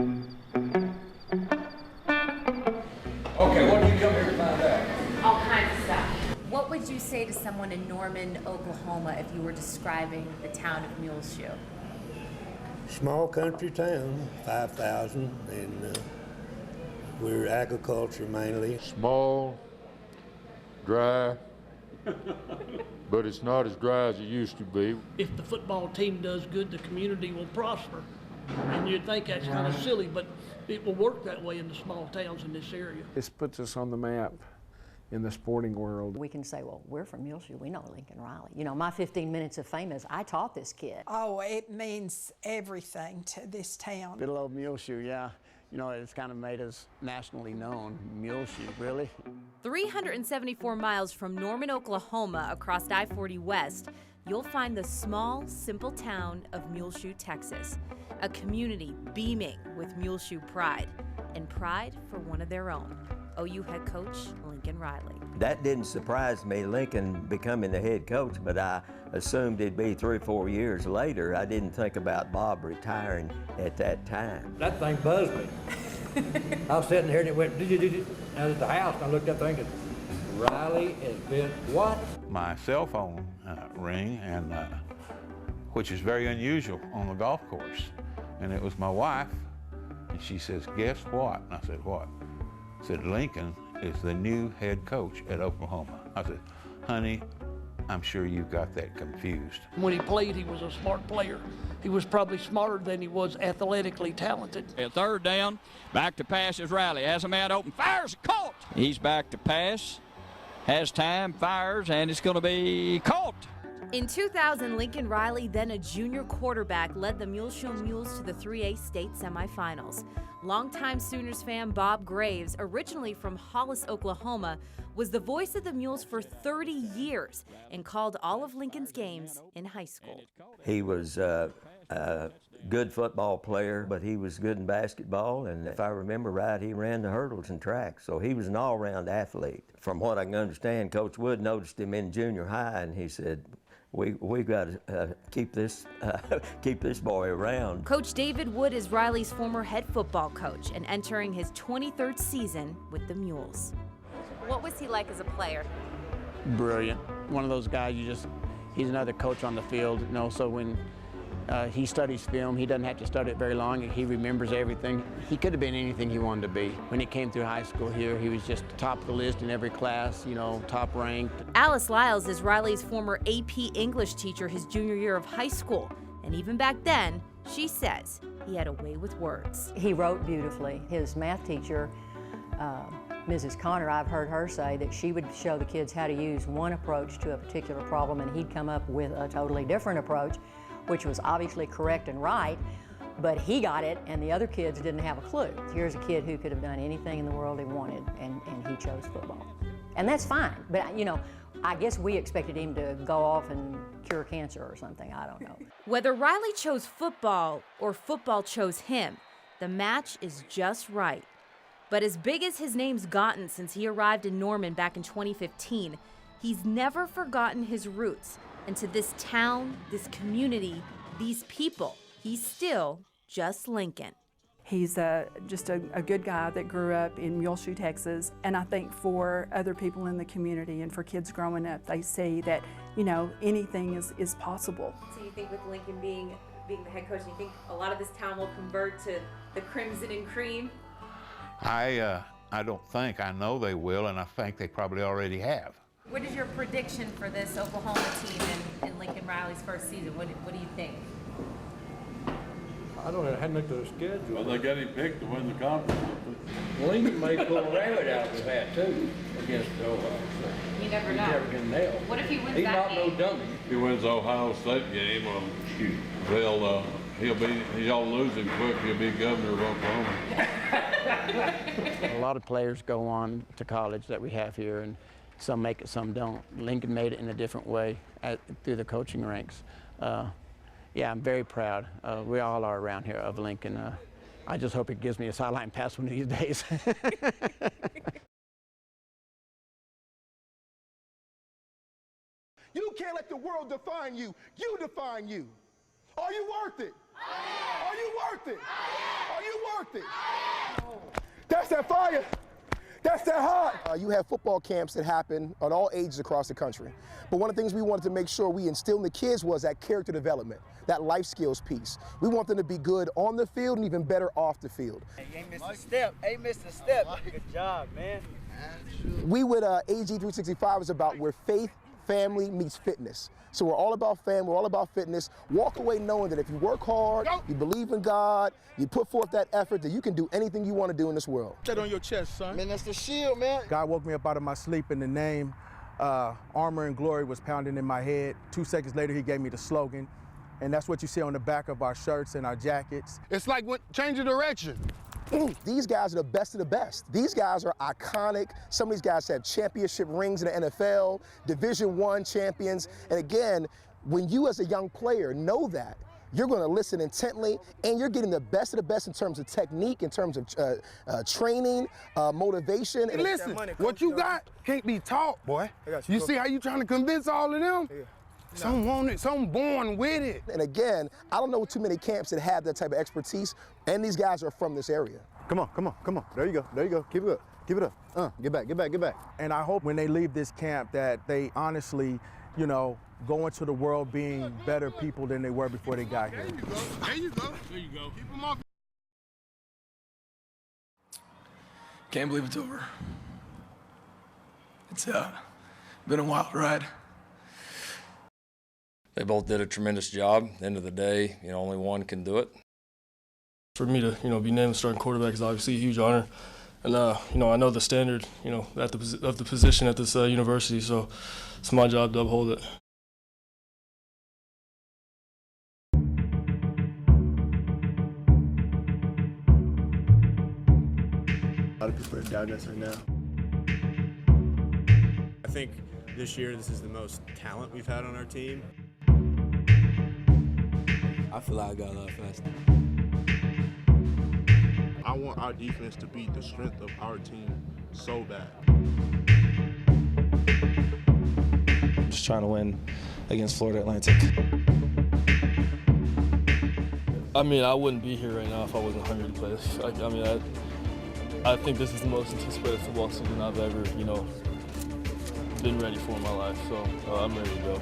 Okay, what did you come here to find out? All kinds of stuff. What would you say to someone in Norman, Oklahoma, if you were describing the town of Muleshoe? Small country town, 5,000, and we're agriculture mainly. Small, dry, but it's not as dry as it used to be. If the football team does good, the community will prosper. And you'd think that's kind of silly, but it will work that way in the small towns in this area. This puts us on the map in the sporting world. We can say, well, we're from Muleshoe, we know Lincoln Riley. You know, my 15 minutes of fame is I taught this kid. Oh, it means everything to this town. Little old Muleshoe, yeah. You know, it's kind of made us nationally known. Muleshoe, really? 374 miles from Norman, Oklahoma, across I-40 West, you'll find the small, simple town of Muleshoe, Texas. A community beaming with Muleshoe pride, and pride for one of their own, OU head coach Lincoln Riley. That didn't surprise me, Lincoln becoming the head coach, but I assumed it'd be 3 or 4 years later. I didn't think about Bob retiring at that time. That thing buzzed me. I was sitting here and it went, I was at the house and I looked up thinking, Riley has been what? My cell phone rang, and which is very unusual on the golf course. And it was my wife, and she says, guess what? And I said, what? She said, Lincoln is the new head coach at Oklahoma. I said, honey, I'm sure you got that confused. When he played, he was a smart player. He was probably smarter than he was athletically talented. At third down, back to pass is Riley. Has a man open, fires, caught. He's back to pass, has time, fires, and it's going to be caught. In 2000, Lincoln Riley, then a junior quarterback, led the Muleshoe Mules to the 3A state semifinals. Longtime Sooners fan Bob Graves, originally from Hollis, Oklahoma, was the voice of the Mules for 30 years and called all of Lincoln's games in high school. He was a good football player, but he was good in basketball, and if I remember right, he ran the hurdles and track, so he was an all-around athlete. From what I can understand, Coach Wood noticed him in junior high, and he said, we've got to keep this boy around. Coach David Wood is Riley's former head football coach and entering his 23rd season with the Mules. What was he like as a player? Brilliant. One of those guys he's another coach on the field, you know, so when he studies film, he doesn't have to study it very long. He remembers everything. He could have been anything he wanted to be. When he came through high school here, he was just top of the list in every class, you know, top ranked. Alice Lyles is Riley's former AP English teacher his junior year of high school. And even back then, she says he had a way with words. He wrote beautifully. His math teacher, Mrs. Connor, I've heard her say that she would show the kids how to use one approach to a particular problem, and he'd come up with a totally different approach, which was obviously correct and right, but he got it and the other kids didn't have a clue. Here's a kid who could have done anything in the world he wanted, and he chose football. And that's fine, but you know, I guess we expected him to go off and cure cancer or something, I don't know. Whether Riley chose football or football chose him, the match is just right. But as big as his name's gotten since he arrived in Norman back in 2015, he's never forgotten his roots. And to this town, this community, these people, he's still just Lincoln. He's just a good guy that grew up in Muleshoe, Texas. And I think for other people in the community and for kids growing up, they see that, you know, anything is possible. So you think with Lincoln being the head coach, you think a lot of this town will convert to the crimson and cream? I don't think. I know they will, and I think they probably already have. What is your prediction for this Oklahoma team in Lincoln Riley's first season? What do you think? I don't know, I hadn't looked at the schedule. Well, they got him picked to win the conference. Lincoln may pull a rabbit out of his hat too against Ohio. You never know. He's never gonna nail. What if he wins He's that not game? no dummy. If he wins the Ohio State game, he'll lose him quick. He'll be governor of Oklahoma. A lot of players go on to college that we have here, and some make it, some don't. Lincoln made it in a different way through the coaching ranks. Yeah, I'm very proud. We all are around here of Lincoln. I just hope it gives me a sideline pass one of these days. You can't let the world define you. You define you. Are you worth it? Are you worth it? Are you worth it? That's that fire. That's that heart. You have football camps that happen at all ages across the country. But one of the things we wanted to make sure we instilled in the kids was that character development, that life skills piece. We want them to be good on the field and even better off the field. Hey, you ain't missed a step. Ain't missed a step. Good job, man. We with AG365 is about where faith, family meets fitness. So we're all about family, we're all about fitness. Walk away knowing that if you work hard, you believe in God, you put forth that effort, that you can do anything you want to do in this world. That on your chest, son. Man, that's the shield, man. God woke me up out of my sleep and the name Armor and Glory was pounding in my head. 2 seconds later, he gave me the slogan. And that's what you see on the back of our shirts and our jackets. It's like change of direction. These guys are the best of the best. These guys are iconic. Some of these guys have championship rings in the NFL, Division I champions. And again, when you as a young player know that, you're going to listen intently, and you're getting the best of the best in terms of technique, in terms of training, motivation. Hey, listen, what you got can't be taught, boy. You see how you trying to convince all of them? Yeah. Some want it, some born with it. And again, I don't know too many camps that have that type of expertise, and these guys are from this area. Come on, come on, come on. There you go, there you go. Keep it up, keep it up. Get back, get back, get back. And I hope when they leave this camp that they honestly, you know, go into the world being better people than they were before they got here. There you go, there you go, there you go. Keep them off. Can't believe it's over. It's been a wild ride. They both did a tremendous job. At the end of the day, you know, only one can do it. For me to, be named starting quarterback is obviously a huge honor. And, I know the standard, of the position at this university, so it's my job to uphold it. A lot of people are doubting us right now. I think this year this is the most talent we've had on our team. I feel like I got a lot faster. I want our defense to beat the strength of our team so bad. Just trying to win against Florida Atlantic. I mean, I wouldn't be here right now if I wasn't hungry to play. I think this is the most anticipated football season I've ever, been ready for in my life. So I'm ready to go.